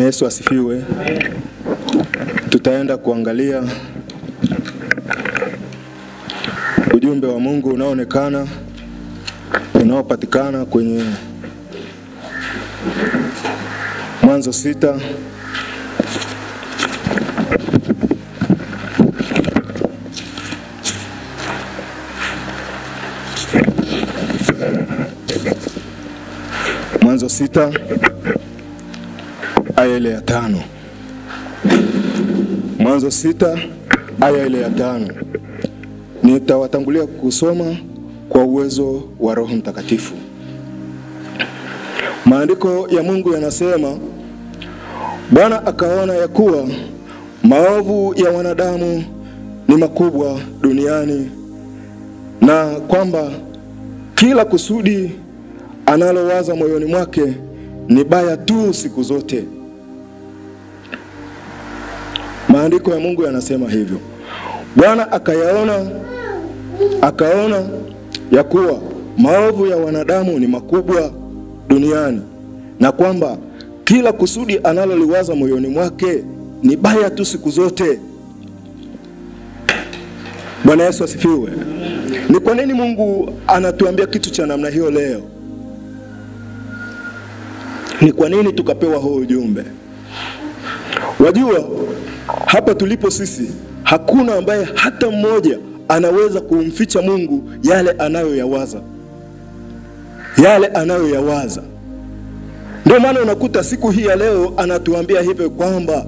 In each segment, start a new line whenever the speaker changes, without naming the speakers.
Bwana Yesu asifiwe. Tutaenda kuangalia ujumbe wa Mungu unaopatikana kwenye Mwanzo 6 Mwanzo 6 aya ile ya 5. Mwanzo 6 aya ile ya 5. Nitawatangulia kusoma kwa uwezo wa Roho Mtakatifu. Maandiko ya Mungu yanasema, Bwana akaona ya kuwa maovu ya wanadamu ni makubwa duniani, na kwamba kila kusudi analowaza moyoni mwake ni baya tu siku zote. Maandiko ya Mungu yanasema hivyo. Bwana akaona ya kuwa maovu ya wanadamu ni makubwa duniani, na kwamba kila kusudi analoliwaza moyoni mwake ni baya tu siku zote. Bwana Yesu asifiwe. Ni kwa nini Mungu anatuambia kitu cha namna hiyo leo? Ni kwa nini tukapewa huo ujumbe? Wajua, hapa tulipo sisi, hakuna ambaye hata mmoja anaweza kumficha Mungu yale anayoyawaza. Ndio maana unakuta siku hii ya leo anatuambia hivyo kwamba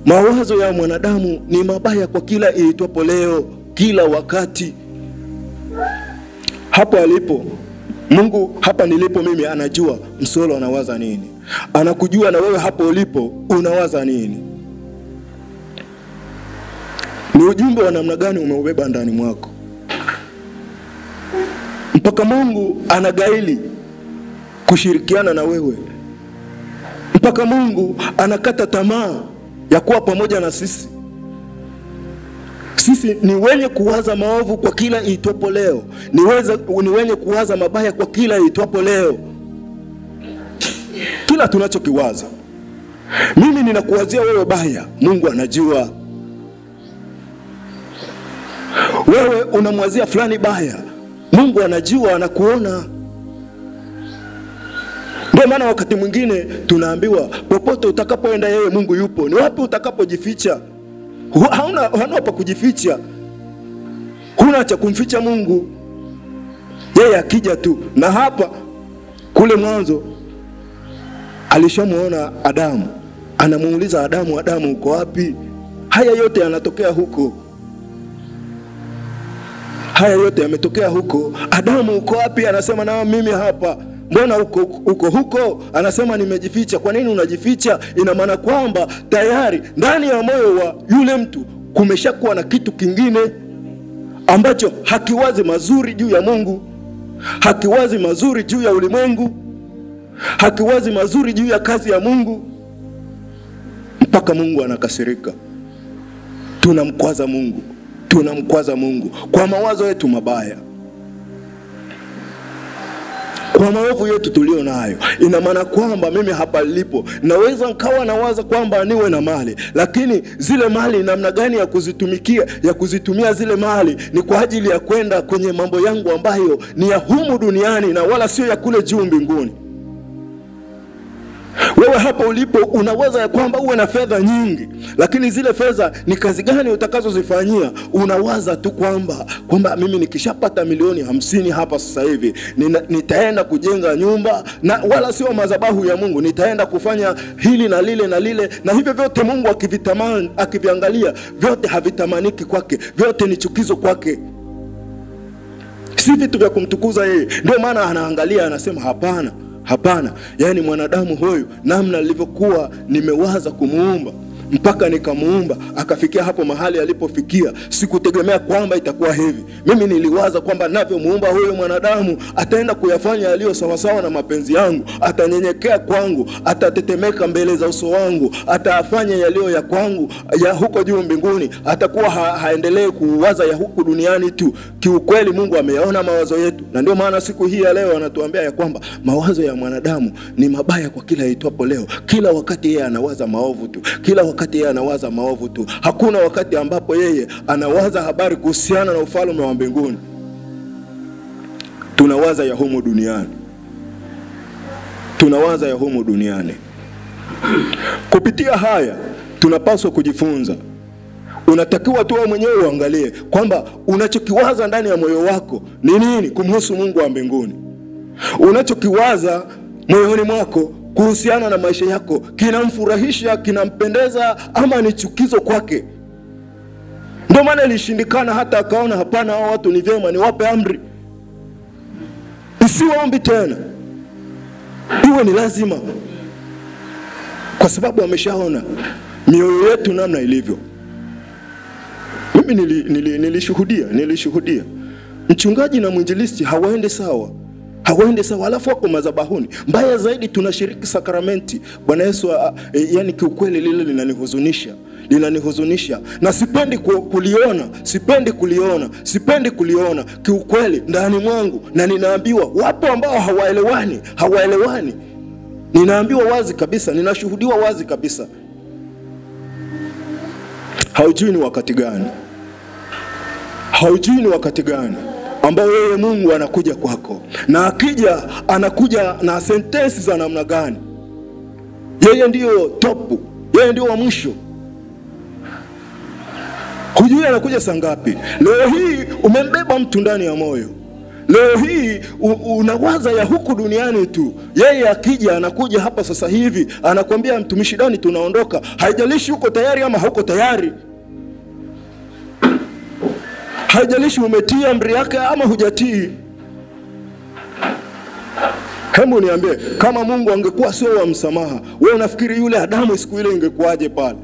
mawazo ya mwanadamu ni mabaya kwa kila iitwapo leo, kila wakati. Hapo alipo Mungu, hapa nilipo mimi, anajua Msolo anawaza nini. Anakujua na wewe hapo ulipo unawaza nini. Ni ujumbe wa namna gani umeubeba ndani mwako? Mpaka Mungu anagaili kushirikiana na wewe. Mpaka Mungu anakata tamaa ya kuwa pamoja na sisi. Sisi ni wenye kuwaza maovu kwa kila iitwapo leo. Ni wenye kuwaza mabaya kwa kila iitwapo leo. Kila tunachokiwaza. Mimi ninakuwazia wewe baya, Mungu anajua. Wewe unamwazia fulani baya, Mungu anajua, anakuona. Ndio maana wakati mwingine tunaambiwa popote utakapoenda yeye Mungu yupo. Ni wapi utakapojificha? Hauna pa kujificha. Huna cha kumficha Mungu. Yeye akija tu. Na hapa kule Mwanzo alishamuona Adamu. Anamuuliza Adamu, Adamu uko wapi? Haya yote yanatokea huko. Haya yote yametokea huko. Adamu uko wapi? Anasema na mimi hapa. Mbona huko? Anasema nimejificha. Kwa nini unajificha? Ina maana kwamba tayari ndani ya moyo wa yule mtu kumeshakuwa na kitu kingine ambacho hakiwazi mazuri juu ya Mungu, hakiwazi mazuri juu ya ulimwengu, hakiwazi mazuri juu ya kazi ya Mungu. Mpaka Mungu anakasirika. Tunamkwaza Mungu kwa mawazo yetu mabaya, kwa maovu yetu tulio nayo. Ina maana kwamba mimi hapa nilipo naweza nikawa nawaza kwamba niwe na mali, lakini zile mali namna gani ya kuzitumia zile mali ni kwa ajili ya kwenda kwenye mambo yangu ambayo ni ya humu duniani na wala sio ya kule juu mbinguni. Wewe hapo ulipo unaweza ya kwamba uwe na fedha nyingi, lakini zile fedha ni kazi gani utakazozifanyia? Unawaza tu kwamba mimi nikishapata milioni 50 hapa sasa hivi nitaenda kujenga nyumba, na wala sio madhabahu ya Mungu. Nitaenda kufanya hili na lile na lile, na hivyo vyote Mungu akivitamani, akiviangalia, vyote havitamaniki kwake, vyote ni chukizo kwake. Si vitu vya kumtukuza yeye. Ndio maana anaangalia, anasema hapana. Yaani mwanadamu huyu namna nilivyokuwa nimewaza kumuumba, mpaka nikamuumba akafikia hapo mahali alipofikia. Sikutegemea kwamba itakuwa hivi. Mimi niliwaza kwamba ninavyomuumba huyo mwanadamu ataenda kuyafanya yaliyo sawasawa na mapenzi yangu, atanyenyekea kwangu, atatetemeka mbele za uso wangu, atafanya yaliyo ya kwangu ya huko juu mbinguni, atakuwa haendelee kuwaza ya huku duniani tu. Kiukweli Mungu ameyaona mawazo yetu, na ndio maana siku hii ya leo anatuambia ya kwamba mawazo ya mwanadamu ni mabaya kwa kila itwapo leo. Kila wakati yeye anawaza maovu tu, kila wakati yeye anawaza maovu tu. Hakuna wakati ambapo yeye anawaza habari kuhusiana na ufalme wa mbinguni. Tunawaza ya humu duniani, tunawaza ya humu duniani. Kupitia haya tunapaswa kujifunza. Unatakiwa tu mwenyewe uangalie kwamba unachokiwaza ndani ya moyo wako ni nini kumhusu Mungu wa mbinguni. Unachokiwaza moyoni mwako kuhusiana na maisha yako kinamfurahisha, kinampendeza, ama ni chukizo kwake? Ndio maana ilishindikana hata akaona hapana, hao watu ni vyema niwape amri, isiwaombi tena, iwe ni lazima, kwa sababu ameshaona mioyo yetu namna ilivyo. Mimi nilishuhudia mchungaji na mwinjilisti hawaende sawa, alafu wako madhabahuni. Mbaya zaidi tunashiriki sakramenti. Bwana Yesu, yani kiukweli lile linanihuzunisha na sipendi kuliona kiukweli ndani mwangu. Na ninaambiwa wapo ambao hawaelewani. Ninaambiwa wazi kabisa, ninashuhudiwa wazi kabisa. Haujui ni wakati gani ambao wewe Mungu anakuja kwako, na akija anakuja na sentensi za namna gani. Yeye ndiyo topu, yeye ndiyo wa mwisho. Hujui anakuja saa ngapi. Leo hii umembeba mtu ndani ya moyo, leo hii unawaza ya huku duniani tu. Yeye akija anakuja hapa sasa hivi, anakuambia mtumishi Dani tunaondoka. Haijalishi uko tayari ama hauko tayari, haijalishi umetii amri yake ama hujatii. Hebu niambie, kama Mungu angekuwa sio wa msamaha, wewe unafikiri yule Adamu siku ile ingekuwaje pale?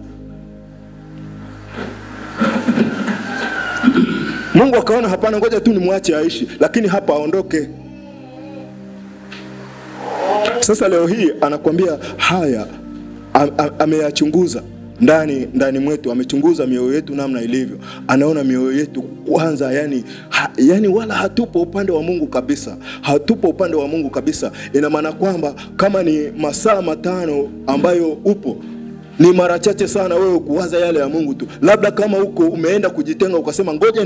Mungu akaona hapana, ngoja tu nimwache aishi, lakini hapa aondoke. Sasa leo hii anakuambia haya, ameyachunguza ndani mwetu, amechunguza mioyo yetu namna ilivyo. Anaona mioyo yetu kwanza, yani wala hatupo upande wa Mungu kabisa. Ina maana kwamba kama ni masaa 5 ambayo upo, ni mara chache sana wewe kuwaza yale ya Mungu tu. Labda kama huko umeenda kujitenga ukasema ngoja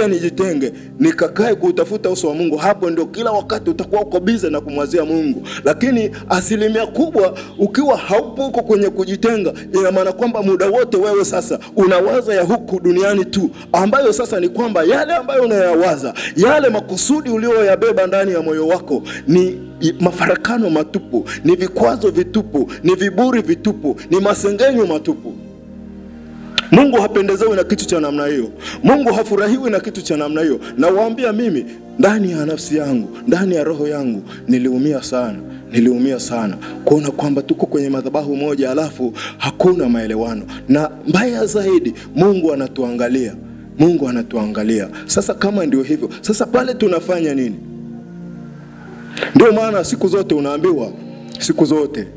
nijitenge nikakae kutafuta uso wa Mungu, hapo ndio kila wakati utakuwa uko busy na kumwazia Mungu. Lakini asilimia kubwa ukiwa haupo huko kwenye kujitenga, ina maana kwamba muda wote wewe sasa unawaza ya huku duniani tu, ambayo sasa ni kwamba yale ambayo unayawaza, yale makusudi ulioyabeba ndani ya moyo wako ni mafarakano matupu, ni vikwazo vitupu, ni viburi vitupu, ni masengenyo matupu. Mungu hapendezewi na kitu cha namna hiyo. Mungu hafurahiwi na kitu cha namna hiyo. Na waambia mimi, ndani ya nafsi yangu, ndani ya roho yangu niliumia sana kuona kwamba tuko kwenye madhabahu moja alafu hakuna maelewano. Na mbaya zaidi, Mungu anatuangalia. Sasa kama ndio hivyo, sasa pale tunafanya nini? Ndio maana siku zote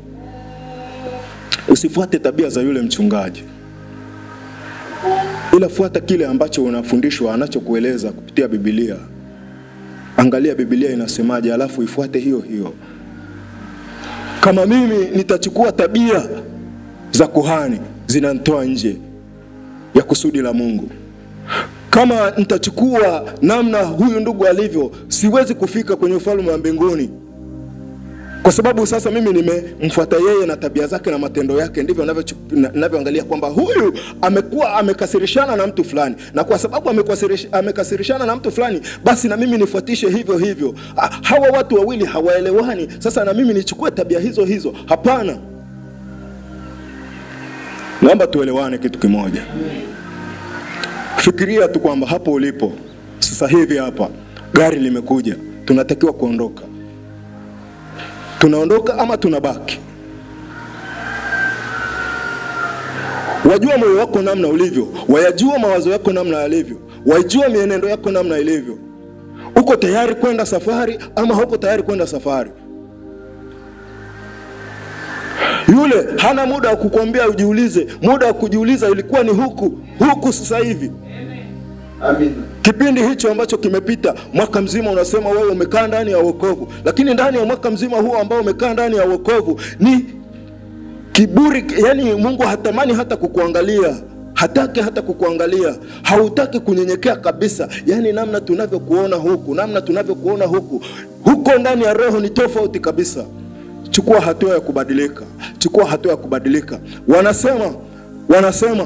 usifuate tabia za yule mchungaji, ila fuata kile ambacho unafundishwa, anachokueleza kupitia Biblia. Angalia Biblia inasemaje, alafu ifuate hiyo. Kama mimi nitachukua tabia za kuhani, zinanitoa nje ya kusudi la Mungu. Kama nitachukua namna huyu ndugu alivyo, siwezi kufika kwenye ufalme wa mbinguni. Kwa sababu sasa mimi nimemfuata yeye na tabia zake na matendo yake, ndivyo ninavyoangalia kwamba huyu amekuwa amekasirishana na mtu fulani, na kwa sababu amekasirishana na mtu fulani, basi na mimi nifuatishe hivyo. Hawa watu wawili hawaelewani, sasa na mimi nichukue tabia hizo. Hapana. Naomba tuelewane kitu kimoja. Fikiria tu kwamba hapo ulipo sasa hivi, hapa gari limekuja, tunatakiwa kuondoka. Tunaondoka ama tunabaki? Wajua moyo wako namna ulivyo, wayajua mawazo yako namna yalivyo, wajua mienendo yako namna ilivyo. Uko tayari kwenda safari ama hauko tayari kwenda safari? Yule hana muda wa kukuambia ujiulize, muda wa kujiuliza ilikuwa ni huku sasa hivi. Amen. Kipindi hicho ambacho kimepita, mwaka mzima unasema wewe umekaa ndani ya wokovu, lakini ndani ya mwaka mzima huo ambao umekaa ndani ya wokovu ni kiburi. Yani Mungu hatamani hata kukuangalia, hataki hata kukuangalia, hautaki kunyenyekea kabisa. Yani namna tunavyokuona huku, huko ndani ya roho ni tofauti kabisa. Chukua hatua ya kubadilika, chukua hatua ya kubadilika. Wanasema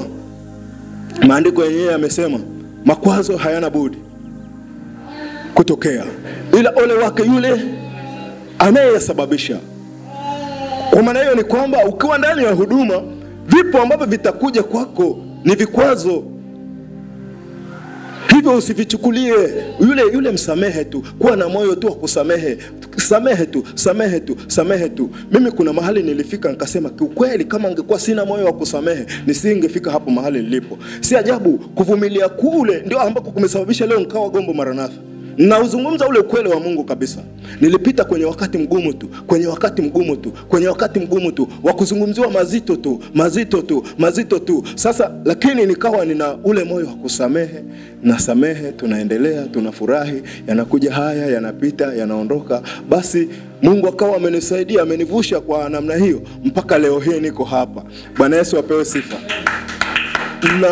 maandiko yenyewe yamesema makwazo hayana budi kutokea, ila ole wake yule anayesababisha. Kwa maana hiyo ni kwamba ukiwa ndani ya huduma, vipo ambavyo vitakuja kwako ni vikwazo. Hivyo usivichukulie. Yule msamehe tu, kuwa na moyo tu wa kusamehe. Samehe tu. Mimi kuna mahali nilifika nikasema kiukweli kama ningekuwa sina moyo wa kusamehe nisingefika hapo mahali nilipo. Si ajabu kuvumilia kule ndio ambako kumesababisha leo nikawa Gombo Maranatha. Na uzungumza ule ukweli wa Mungu kabisa. Nilipita kwenye wakati mgumu tu, wa kuzungumziwa mazito tu. Sasa lakini nikawa nina ule moyo wa kusamehe, nasamehe, tunaendelea, tunafurahi, yanakuja haya, yanapita, yanaondoka. Basi Mungu akawa amenisaidia, amenivusha kwa namna hiyo mpaka leo hii niko hapa. Bwana Yesu apewe sifa. Na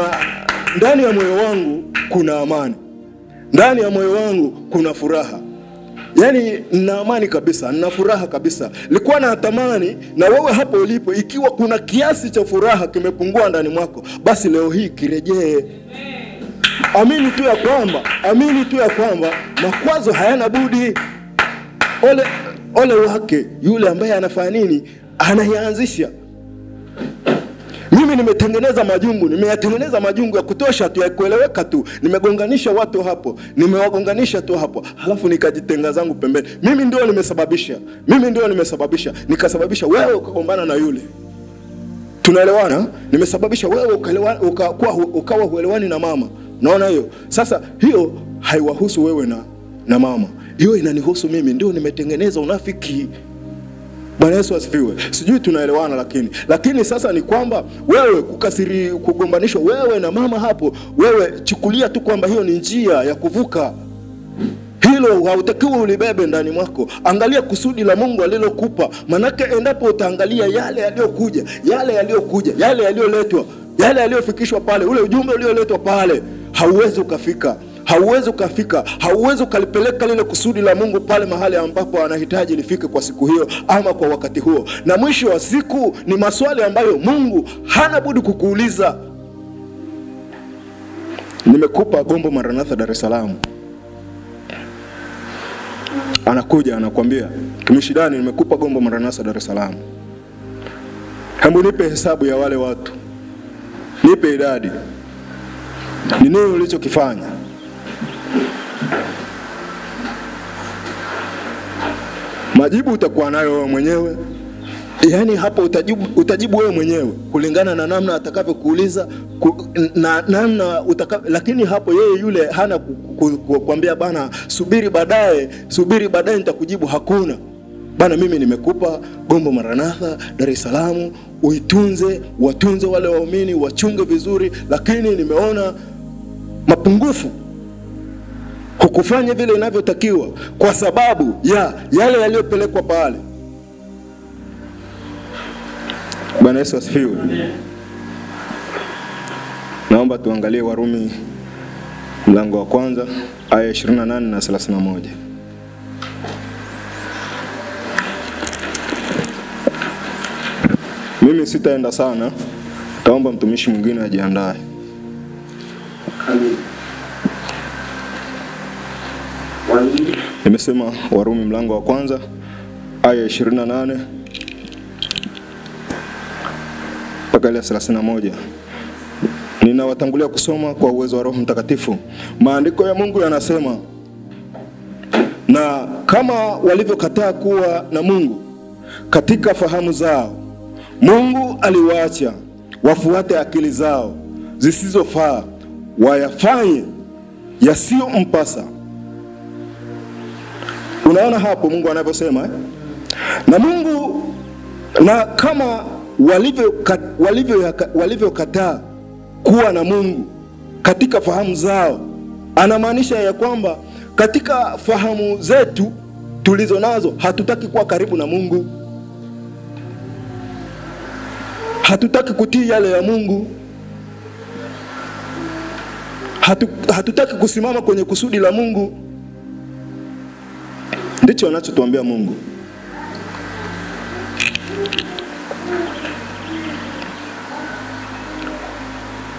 ndani ya moyo wangu kuna amani. Ndani ya moyo wangu kuna furaha. Yani nina amani kabisa, nina furaha kabisa. Nilikuwa natamani na wewe hapo ulipo, ikiwa kuna kiasi cha furaha kimepungua ndani mwako, basi leo hii kirejee. Amini tu ya kwamba makwazo hayana budi. Ole wake yule ambaye anafanya nini? Anayaanzisha. Mimi nimeyatengeneza majungu ya kutosha tu ya kueleweka tu. Nimegonganisha watu hapo, nimewagonganisha tu hapo. Halafu nikajitenga zangu pembeni. Mimi ndio nimesababisha. Nikasababisha wewe ukagombana na yule. Tunaelewana? Nimesababisha wewe ukawa huelewani na mama. Naona hiyo. Sasa hiyo haiwahusu wewe na mama. Hiyo inanihusu mimi, ndio nimetengeneza unafiki. Bwana Yesu asifiwe. Sijui tunaelewana lakini sasa ni kwamba wewe kugombanishwa wewe na mama hapo, wewe chukulia tu kwamba hiyo ni njia ya kuvuka. Hilo hautakiwi ulibebe ndani mwako. Angalia kusudi la Mungu alilokupa. Manake endapo utaangalia yale yaliyoletwa, yale yaliyofikishwa pale, ule ujumbe ulioletwa pale, hauwezi ukafika, hauwezi ukalipeleka lile kusudi la Mungu pale mahali ambapo anahitaji lifike kwa siku hiyo ama kwa wakati huo. Na mwisho wa siku ni maswali ambayo Mungu hana budi kukuuliza. Nimekupa Gombo Maranatha Dar es Salaam. Anakuja anakuambia, "Tumishi Dani, nimekupa Gombo Maranatha Dar es Salaam. Hebu nipe hesabu ya wale watu. Nipe idadi. Ni nini ulichokifanya?" Majibu utakuwa nayo wewe mwenyewe. Yani hapo utajibu wewe mwenyewe kulingana na namna atakavyokuuliza na namna lakini hapo yeye yule hana kuambia bana subiri baadaye nitakujibu. Hakuna. Bana, mimi nimekupa Gombo Maranatha Dar es Salaam, watunze wale waumini, wachunge vizuri, lakini nimeona mapungufu, hukufanya vile inavyotakiwa kwa sababu ya yale yaliyopelekwa pale. Bwana Yesu asifiwe. Naomba tuangalie Warumi mlango wa kwanza aya 28 na 31. Mimi sitaenda sana, taomba mtumishi mwingine ajiandae. Nimesema Warumi mlango wa kwanza aya 28 mpaka 31. Ninawatangulia kusoma kwa uwezo wa Roho Mtakatifu. Maandiko ya Mungu yanasema, "Na kama walivyokataa kuwa na Mungu katika fahamu zao, Mungu aliwaacha wafuate akili zao zisizofaa, wayafanye yasiyompasa. Unaona hapo Mungu anavyosema Na Mungu, na kama walivyokataa kuwa na Mungu katika fahamu zao, anamaanisha ya kwamba katika fahamu zetu tulizo nazo hatutaki kuwa karibu na Mungu. Hatutaki kutii yale ya Mungu. Hatutaki kusimama kwenye kusudi la Mungu. Ndicho anachotuambia Mungu.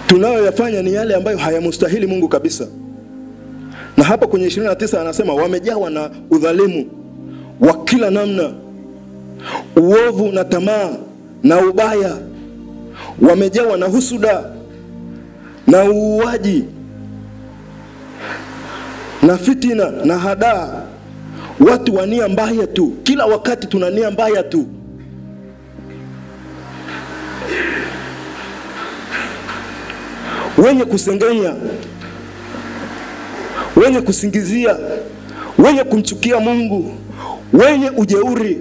Tunayoyafanya ni yale ambayo hayamstahili Mungu kabisa. Na hapa kwenye 29 anasema wamejawa na udhalimu wa kila namna, uovu na tamaa na ubaya. Wamejawa na husuda na uuaji na fitina na hadaa. Watu wa nia mbaya tu. Kila wakati tuna nia mbaya tu. Wenye kusengenya, wenye kusingizia, wenye kumchukia Mungu, wenye ujeuri,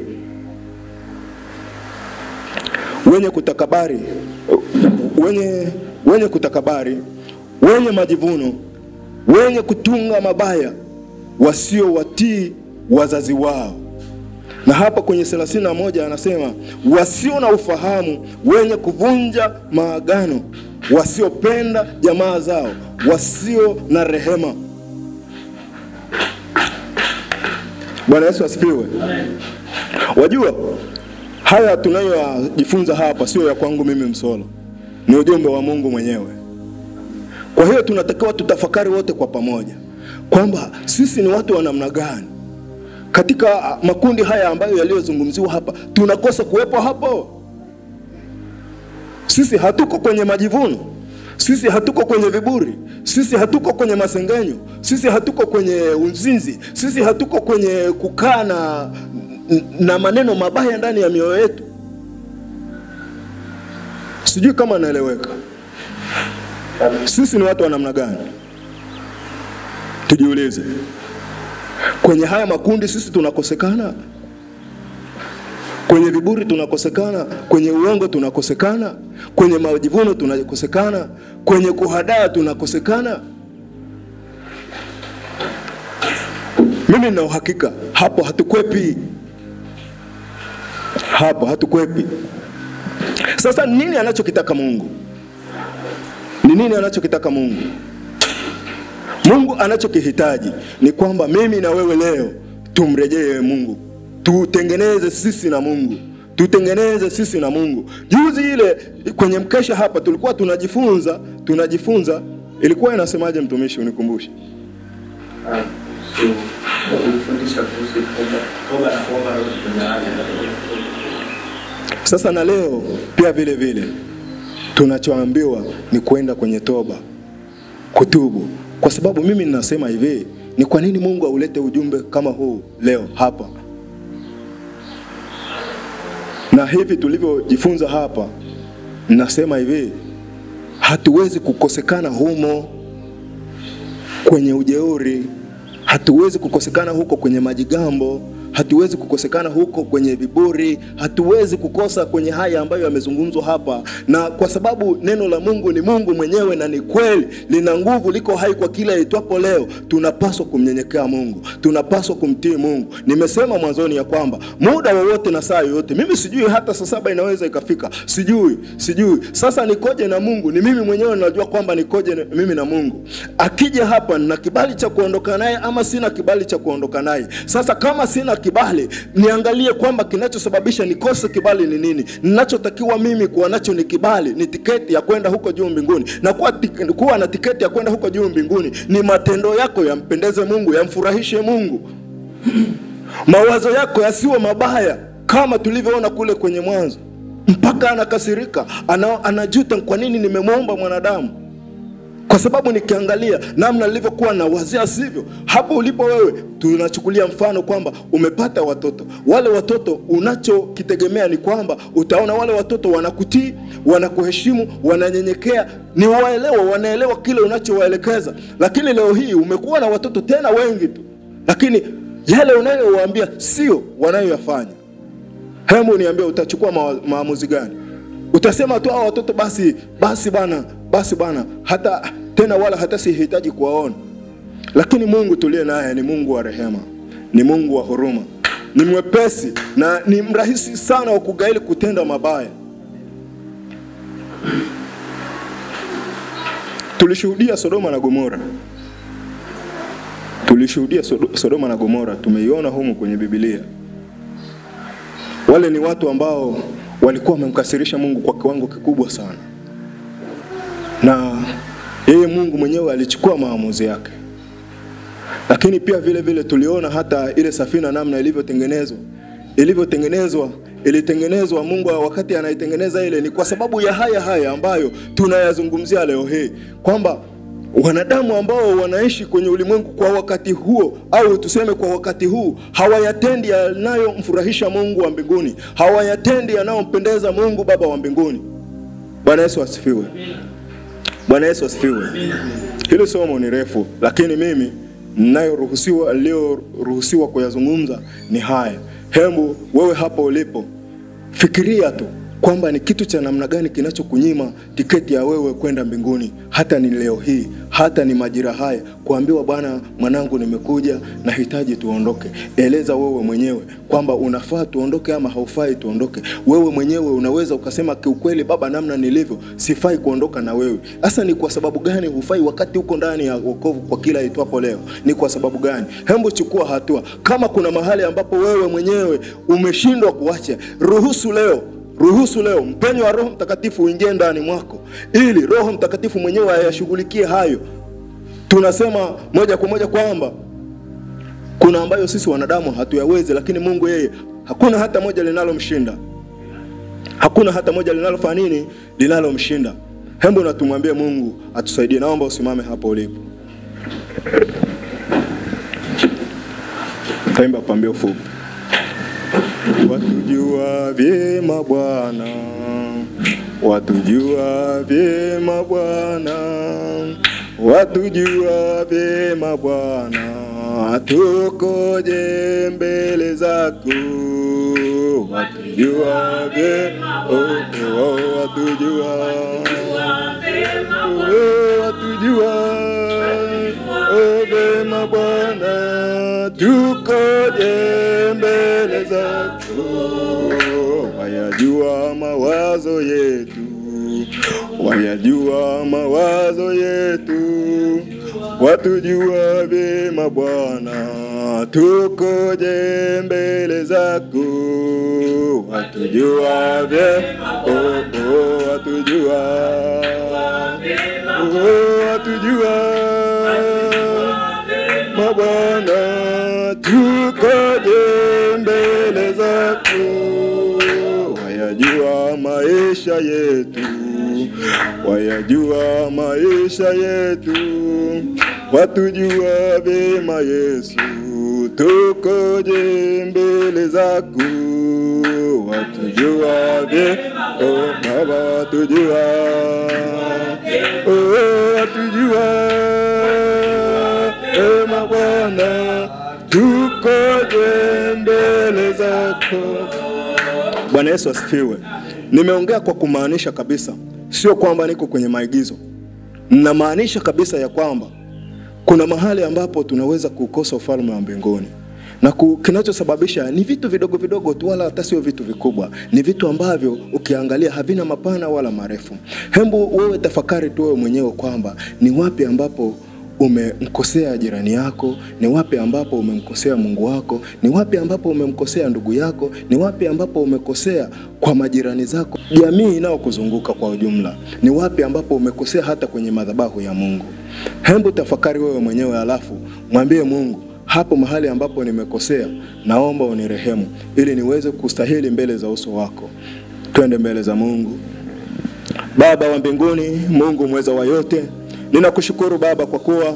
wenye kutakabari, wenye kutakabari, wenye majivuno, wenye kutunga mabaya, wasio watii wazazi wao. Na hapa kwenye 31 anasema wasio na ufahamu, wenye kuvunja maagano, wasiopenda jamaa zao, wasio na rehema. Bwana Yesu asifiwe. Wajua haya tunayojifunza hapa sio ya kwangu mimi Msolo, ni ujumbe wa Mungu mwenyewe. Kwa hiyo tunatakiwa tutafakari wote kwa pamoja kwamba sisi ni watu wa namna gani katika makundi haya ambayo yaliyozungumziwa hapa. Tunakosa kuwepo hapo. Sisi hatuko kwenye majivuno, sisi hatuko kwenye viburi, sisi hatuko kwenye masengenyo, sisi hatuko kwenye uzinzi, sisi hatuko kwenye kukaa na maneno mabaya ndani ya mioyo yetu. Sijui kama naeleweka. Sisi ni watu wa namna gani? Tujiulize. Kwenye haya makundi sisi tunakosekana. Kwenye viburi tunakosekana, kwenye uongo tunakosekana, kwenye majivuno tunakosekana, kwenye kuhadaa tunakosekana. Mimi nina uhakika hapo hatukwepi. Hapo hatukwepi. Sasa nini anachokitaka Mungu? Ni nini anachokitaka Mungu? Mungu anachokihitaji ni kwamba mimi na wewe leo tumrejee Mungu. Tutengeneze sisi na Mungu. Tutengeneze sisi na Mungu. Juzi ile kwenye mkesha hapa tulikuwa tunajifunza ilikuwa inasemaje mtumishi, unikumbushe? Sasa na leo pia vile vile tunachoambiwa ni kwenda kwenye toba, kutubu. Kwa sababu mimi ninasema hivi, ni kwa nini Mungu aulete ujumbe kama huu leo hapa? Na hivi tulivyojifunza hapa, ninasema hivi, hatuwezi kukosekana humo kwenye ujeuri, hatuwezi kukosekana huko kwenye majigambo, hatuwezi kukosekana huko kwenye viburi, hatuwezi kukosa kwenye haya ambayo yamezungumzwa hapa. Na kwa sababu neno la Mungu ni Mungu mwenyewe na ni kweli, lina nguvu, liko hai kwa kila itwapo leo, tunapaswa kumnyenyekea Mungu, tunapaswa kumtii Mungu. Nimesema mwanzoni ya kwamba muda wowote na saa yoyote, mimi sijui hata saa 7 inaweza ikafika, sijui. Sasa nikoje na Mungu? Ni mimi mwenyewe najua kwamba nikoje mimi na Mungu. Akija hapa na kibali cha kuondoka naye ama sina kibali cha kuondoka naye. Sasa kama sina kibali, niangalie kwamba kinachosababisha nikose kibali ni nini. Ninachotakiwa mimi kuwa nacho ni kibali, ni tiketi ya kwenda huko juu mbinguni. Na kuwa na tiketi ya kwenda huko juu mbinguni ni matendo yako yampendeze Mungu, yamfurahishe Mungu. Mawazo yako yasiwe mabaya kama tulivyoona kule kwenye mwanzo. Mpaka anakasirika, anajuta kwa nini nimemwomba mwanadamu. Kwa sababu nikiangalia namna nilivyokuwa na wazia sivyo. Hapo ulipo wewe, tunachukulia mfano kwamba umepata watoto. Wale watoto unachokitegemea ni kwamba utaona wale watoto wanakutii, wanakuheshimu, wananyenyekea, ni waelewa, wanaelewa kile unachowaelekeza. Lakini leo hii umekuwa na watoto tena wengi tu, lakini yale unayowaambia sio wanayoyafanya. Hebu niambie, utachukua maamuzi gani? Utasema tu hao watoto basi bana, hata tena wala hata sihitaji kuwaona. Lakini Mungu tuliye naye ni Mungu wa rehema, ni Mungu wa huruma, ni mwepesi na ni mrahisi sana wa kugaili kutenda mabaya. Tulishuhudia Sodoma na Gomora. Sodoma na Gomora, tumeiona humu kwenye Biblia. Wale ni watu ambao walikuwa wamemkasirisha Mungu kwa kiwango kikubwa sana. Na yeye Mungu mwenyewe alichukua maamuzi yake. Lakini pia vile vile tuliona hata ile safina namna ilitengenezwa Mungu wakati anaitengeneza ile, ni kwa sababu ya haya ambayo tunayazungumzia leo hii, kwamba wanadamu ambao wanaishi kwenye ulimwengu kwa wakati huo, au tuseme kwa wakati huu, hawayatendi yanayomfurahisha Mungu wa mbinguni, hawayatendi yanayompendeza Mungu Baba wa mbinguni. Bwana Yesu asifiwe. Bwana Yesu asifiwe. Hilo somo ni refu, lakini mimi niliyoruhusiwa kuyazungumza ni haya. Hebu wewe hapo ulipo, fikiria tu kwamba ni kitu cha namna gani kinachokunyima tiketi ya wewe kwenda mbinguni. Hata ni leo hii, hata ni majira haya, kuambiwa Bwana mwanangu nimekuja, nahitaji tuondoke. Eleza wewe mwenyewe kwamba unafaa tuondoke ama haufai tuondoke. Wewe mwenyewe unaweza ukasema kiukweli, Baba, namna nilivyo sifai kuondoka na wewe. Hasa ni kwa sababu gani hufai wakati uko ndani ya wokovu kwa kila itwapo leo? Ni kwa sababu gani? Hebu chukua hatua. Kama kuna mahali ambapo wewe mwenyewe umeshindwa kuacha, ruhusu leo mpenyo wa Roho Mtakatifu uingie ndani mwako, ili Roho Mtakatifu mwenyewe ayashughulikie hayo. Tunasema moja kwa moja kwamba kuna ambayo sisi wanadamu hatuyawezi, lakini Mungu yeye hakuna hata moja linalomshinda. Hakuna hata moja linalofanya nini? Linalomshinda. Hebu na tumwambie Mungu atusaidie. Naomba usimame hapo ulipo. Taimba pambio fupi. Watujua vyema Bwana, watujua vyema Bwana, watujua vyema Bwana, tukoje mbele zako. Watujua vyema, watujua vyema Bwana, tukoje mbele zako. Wayajua mawazo yetu, wayajua mawazo yetu, watujua vyema Bwana, tukoje mbele zako. Watujua vyema, watujua Bwana, tukoje mbele zako. Wayajua maisha yetu, wayajua maisha yetu, watujua vyema Yesu, tukoje mbele zako. Watujua vyema Baba, watujua, watujua vyema Bwana, tukoje mbele zako. Bwana Yesu asifiwe. Nimeongea kwa kumaanisha kabisa, sio kwamba niko kwenye maigizo. Ninamaanisha kabisa ya kwamba kuna mahali ambapo tunaweza kukosa ufalme wa mbinguni. Na kinachosababisha ni vitu vidogo vidogo tu, wala hata sio vitu vikubwa. Ni vitu ambavyo ukiangalia havina mapana wala marefu. Hebu wewe tafakari tu wewe mwenyewe kwamba ni wapi ambapo umemkosea jirani yako, ni wapi ambapo umemkosea Mungu wako, ni wapi ambapo umemkosea ndugu yako, ni wapi ambapo umekosea kwa majirani zako, jamii inayokuzunguka kwa ujumla, ni wapi ambapo umekosea hata kwenye madhabahu ya Mungu. Hebu tafakari wewe mwenyewe, alafu mwambie Mungu, hapo mahali ambapo nimekosea, naomba unirehemu ili niweze kustahili mbele za uso wako. Twende mbele za Mungu. Baba wa mbinguni, Mungu mweza wa yote, Ninakushukuru Baba kwa kuwa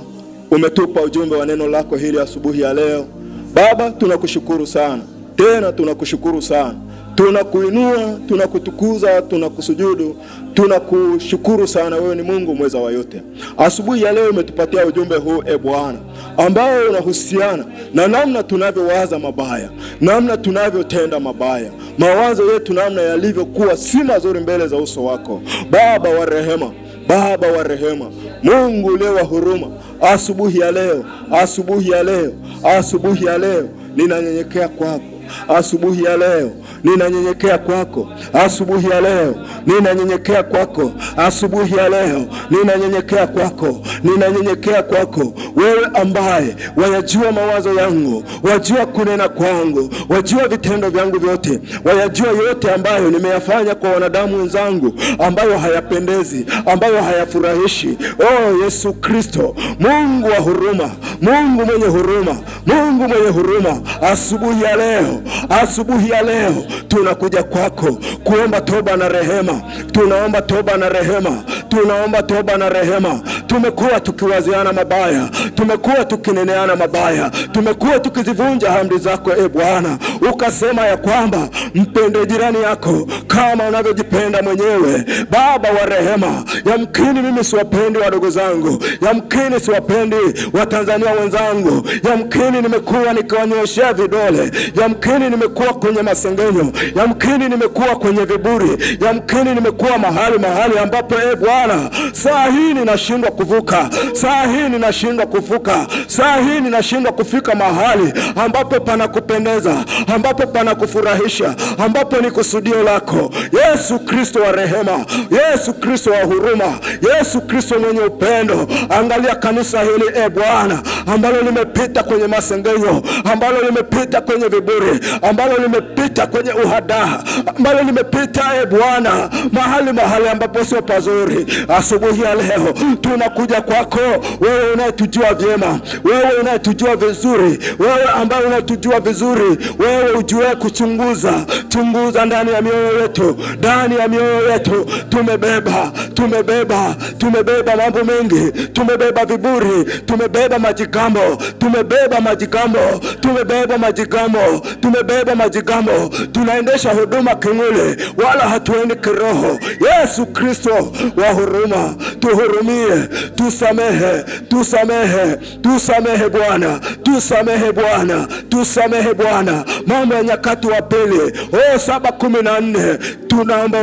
umetupa ujumbe wa neno lako hili asubuhi ya leo. Baba, tunakushukuru sana. Tena tunakushukuru sana. Tunakuinua, tunakutukuza, tunakusujudu, tunakushukuru sana. Wewe ni Mungu mweza wa yote. Asubuhi ya leo umetupatia ujumbe huu Bwana, ambao unahusiana na namna tunavyowaza mabaya, namna tunavyotenda mabaya, mawazo yetu namna yalivyokuwa si mazuri mbele za uso wako. Baba wa rehema, Baba wa rehema, Mungu ule wa huruma, asubuhi ya leo, asubuhi ya leo, asubuhi ya leo ninanyenyekea kwako. Asubuhi ya leo ninanyenyekea kwako. Asubuhi ya leo ninanyenyekea kwako. Asubuhi ya leo ninanyenyekea kwako. Ninanyenyekea kwako, wewe ambaye wayajua mawazo yangu, wajua kunena kwangu, wajua vitendo vyangu vyote, wayajua yote ambayo nimeyafanya kwa wanadamu wenzangu, ambayo hayapendezi, ambayo hayafurahishi. Oh Yesu Kristo, Mungu wa huruma, Mungu mwenye huruma, Mungu mwenye huruma, asubuhi ya leo, asubuhi ya leo tunakuja kwako kuomba toba na rehema. Tunaomba toba na rehema. Tunaomba toba na rehema. Tumekuwa tukiwaziana mabaya, tumekuwa tukineneana mabaya, tumekuwa tukizivunja amri zako Bwana. Ukasema ya kwamba mpende jirani yako kama unavyojipenda mwenyewe. Baba wa rehema, yamkini mimi siwapendi wadogo zangu, yamkini siwapendi Watanzania wenzangu, yamkini nimekuwa nikiwanyoshea vidole, yamkini nimekuwa kwenye masengenyo, yamkini nimekuwa kwenye viburi, yamkini nimekuwa mahali ambapo Bwana saa hii ninashindwa kuvuka, saa hii ninashindwa kuvuka, saa hii ninashindwa kufika mahali ambapo panakupendeza, ambapo panakufurahisha, ambapo ni kusudio lako. Yesu Kristo wa rehema, Yesu Kristo wa huruma, Yesu Kristo mwenye upendo, angalia kanisa hili Bwana, ambalo limepita kwenye masengenyo, ambalo limepita kwenye viburi, ambalo limepita kwenye uhadaa, ambalo limepita Bwana mahali ambapo sio pazuri. Asubuhi ya leo tunakuja kwako, wewe unayetujua vyema, wewe unayetujua vizuri, wewe ambaye unatujua vizuri, wewe ujue kuchunguza, chunguza ndani ya mioyo yetu, ndani ya mioyo yetu. Tumebeba mambo mengi, tumebeba viburi, tumebeba majigambo, tumebeba majigambo, tunaendesha huduma kimwili wala hatuendi kiroho. Yesu Kristo wa huruma, tuhurumie, tusamehe Bwana, tusamehe Bwana. Mambo ya Nyakati wa Pili 7:14, tunaomba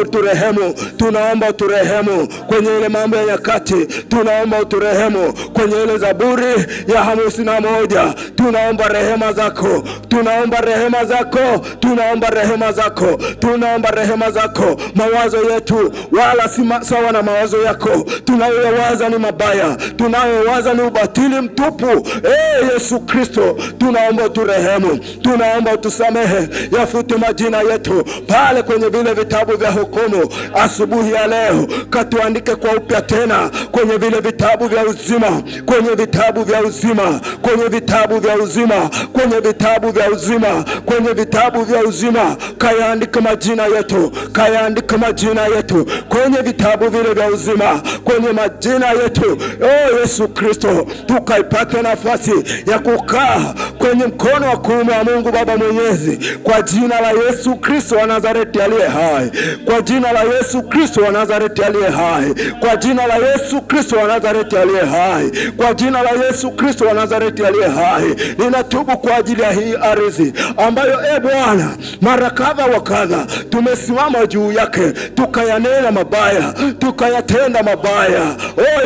uturehemu kwenye ile Mambo ya Nyakati, tunaomba uturehemu kwenye ile Zaburi ya 51, tunaomba rehema zako, tunaomba rehema zako. Mawazo yetu wala si sawa na mawazo yako, tunayowaza ni mabaya, tunayowaza ni ubatili mtupu. Yesu Kristo, tunaomba uturehemu, tunaomba utusamehe, yafute majina yetu pale kwenye vile vitabu vya hukumu. Asubuhi ya leo katuandike kwa upya tena kwenye vile vitabu vya uzima, kwenye vitabu vya uzima, kwenye vitabu vya uzima, kwenye vitabu vya uzima, kwenye vitabu vya uzima. Kayaandike majina yetu, kayaandike majina yetu kwenye vitabu vile vya uzima, kwenye majina yetu. Yesu Kristo, tukaipate nafasi ya kukaa kwenye mkono wa kuume wa Mungu Baba Mwenyezi, kwa jina la Yesu Kristo wa Nazareti aliye hai, kwa jina la Yesu Kristo wa Nazareti aliye hai, kwa jina la Yesu Kristo wa Nazareti aliye hai, kwa jina la Yesu Kristo wa Nazareti aliye hai. Ninatubu kwa ajili ya hii ardhi ambayo Bwana mara kadha wa kadha tumesimama juu yake, tukayanena mabaya, tukayatenda mabaya.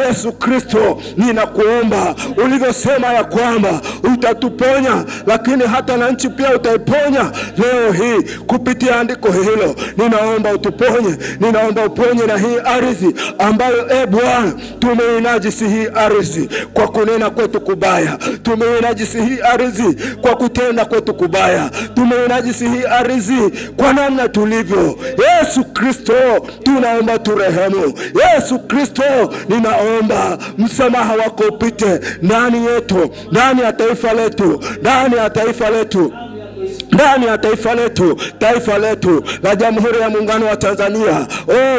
Yesu Kristo, ninakuomba ulivyosema ya kwamba utatuponya, lakini hata na nchi pia utaiponya. Leo hii kupitia andiko hilo ninaomba utuponye, ninaomba uponye na hii ardhi ambayo Bwana tumeinajisi hii ardhi kwa kunena kwetu kubaya, tumeinajisi hii ardhi kwa kutenda kwetu kubaya, tumeinajisi hii ardhi kwa namna tulivyo. Yesu Kristo, tunaomba turehemu. Yesu Kristo, ninaomba msamaha wako upite ndani yetu, ndani ya taifa letu, ndani ya taifa letu, ndani ya taifa letu la Jamhuri ya Muungano wa Tanzania.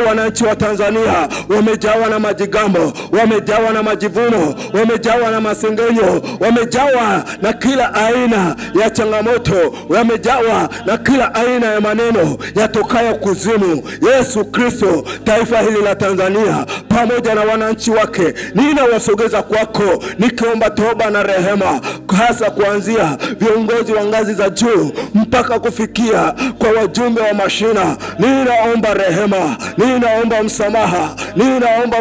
Wananchi wa Tanzania wamejawa na majigambo, wamejawa na majivuno, wamejawa na masengenyo, wamejawa na kila aina ya changamoto, wamejawa na kila aina ya maneno yatokayo kuzimu. Yesu Kristo, taifa hili la Tanzania pamoja na wananchi wake ninawasogeza kwako, nikiomba toba na rehema, hasa kuanzia viongozi wa ngazi za juu mpaka kufikia kwa wajumbe wa mashina. Ninaomba rehema, ninaomba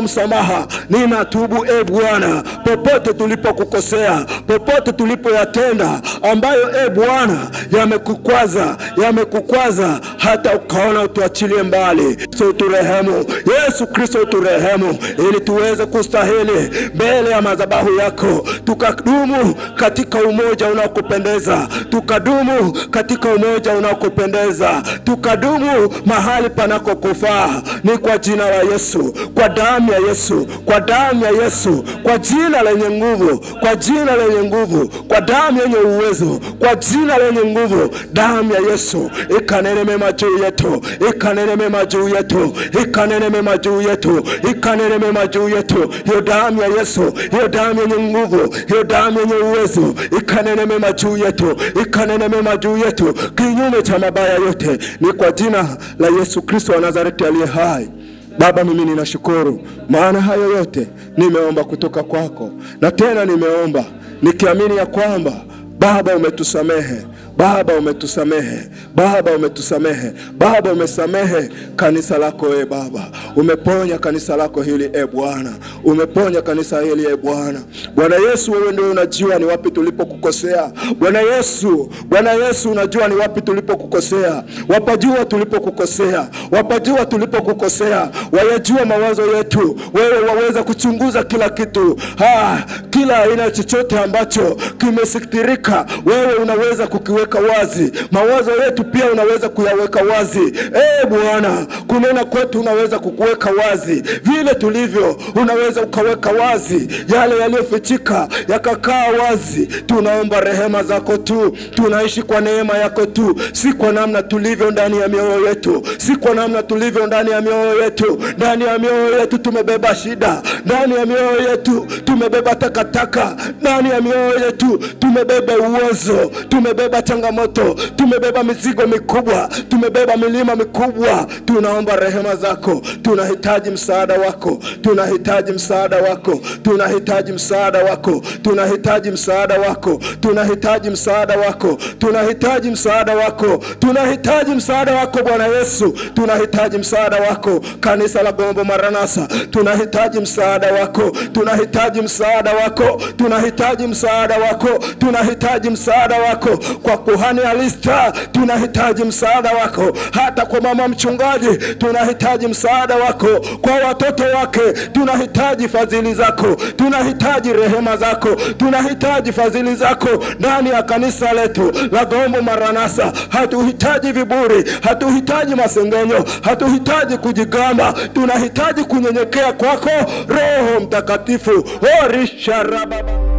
msamaha, ninatubu Bwana popote tulipokukosea, popote tulipoyatenda ambayo Bwana yamekukwaza hata ukaona utuachilie mbali. Turehemu Yesu Kristo, turehemu ili tuweze kustahili mbele ya madhabahu yako, tukadumu katika umoja unaokupendeza, tukadumu katika umoja unaokupendeza, tukadumu mahali panakokufaa. Ni kwa jina la Yesu, kwa damu ya Yesu, kwa damu ya Yesu, kwa jina lenye nguvu, kwa jina lenye nguvu, kwa damu yenye uwezo, kwa jina lenye nguvu, damu ya Yesu ikanene mema juu yetu, ikanene mema juu yetu, ikanene mema juu yetu, ikanene mema juu yetu. Hiyo damu ya Yesu, hiyo damu yenye nguvu, hiyo damu yenye uwezo, ikanene mema juu yetu, ikanene mema juu yetu, kinyume cha mabaya yote. Ni kwa jina la Yesu Kristo wa Nazareti aliye hai. Baba, mimi ninashukuru, maana hayo yote nimeomba kutoka kwako, na tena nimeomba nikiamini ya kwamba Baba umetusamehe, Baba umetusamehe, Baba umetusamehe, Baba umesamehe kanisa lako Baba. Umeponya kanisa lako hili Bwana. Umeponya kanisa hili Bwana. Bwana Yesu, wewe ndio unajua ni wapi tulipokukosea. Bwana Yesu unajua ni wapi tulipokukosea. Wapajua tulipokukosea. Wapajua tulipokukosea. Wayajua mawazo yetu. Wewe waweza kuchunguza kila kitu. Kila aina chochote ambacho kimesikitirika, wewe unaweza kukiweka wazi. Mawazo yetu pia unaweza kuyaweka wazi. Bwana, kunena kwetu unaweza kukuweka wazi. Vile tulivyo unaweza ukaweka wazi. Yale yaliyofichika yakakaa wazi. Tunaomba rehema zako tu. Tunaishi kwa neema yako tu, si kwa namna tulivyo ndani ya mioyo yetu, si kwa namna tulivyo ndani ya mioyo yetu. Ndani ya mioyo yetu tumebeba shida, ndani ya mioyo yetu tumebeba takataka, ndani ya mioyo yetu tumebeba uozo, tumebeba changamoto, tumebeba mizigo mikubwa, tumebeba milima mikubwa. Tunaomba rehema zako. Tunahitaji msaada wako, tunahitaji msaada wako, tunahitaji msaada wako, tunahitaji msaada wako, tunahitaji msaada wako, tunahitaji msaada wako, tunahitaji msaada wako Bwana Yesu, tunahitaji msaada wako. Kanisa la Gombo Maranatha tunahitaji msaada wako, tunahitaji msaada wako, tunahitaji msaada wako, tunahitaji msaada wako. Kwa kuhani Alista tunahitaji msaada wako, hata kwa mama mchungaji tunahitaji msaada wako, kwa watoto wake tunahitaji fadhili zako, tunahitaji rehema zako, tunahitaji fadhili zako ndani ya kanisa letu la Gombo Maranatha. Hatuhitaji viburi, hatuhitaji masengenyo, hatuhitaji kujigamba, tunahitaji kunyenyekea kwako Roho Mtakatifu. Risharababa.